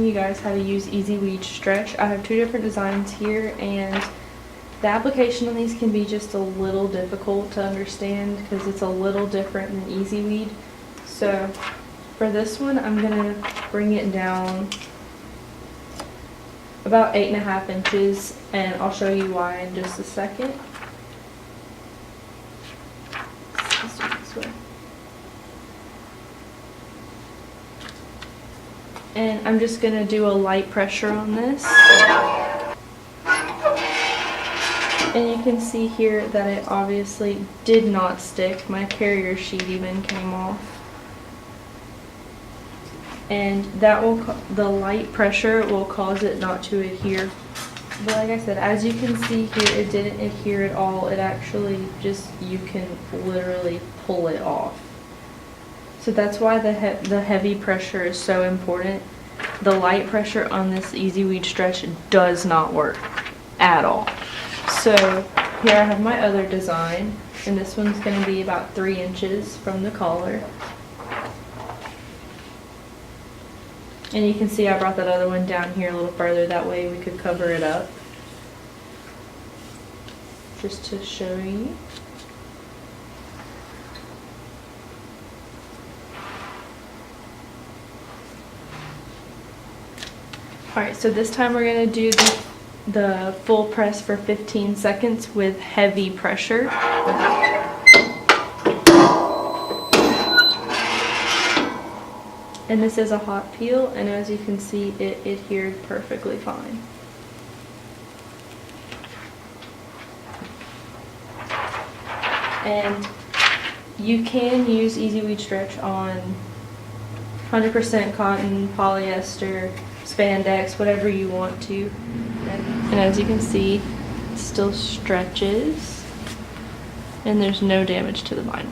showing you guys how to use EasyWeed Stretch. I have two different designs here, and the application on these can be just a little difficult to understand because it's a little different than EasyWeed. So for this one, I'm going to bring it down about 8.5 inches, and I'll show you why in just a second. Let's do it this way. And I'm just going to do a light pressure on this. And you can see here that it obviously did not stick. My carrier sheet even came off. And that will, the light pressure will cause it not to adhere. But like I said, as you can see here, it didn't adhere at all. It actually just, you can literally pull it off. So that's why the heavy pressure is so important. The light pressure on this EasyWeed Stretch does not work at all. So here I have my other design, and this one's going to be about 3 inches from the collar. And you can see I brought that other one down here a little further, that way we could cover it up. Just to show you. Alright, so this time we're going to do the full press for 15 seconds with heavy pressure. And this is a hot peel, and as you can see, it adhered perfectly fine. And you can use EasyWeed Stretch on 100% cotton, polyester, spandex, whatever you want to. And as you can see, it still stretches, and there's no damage to the vinyl.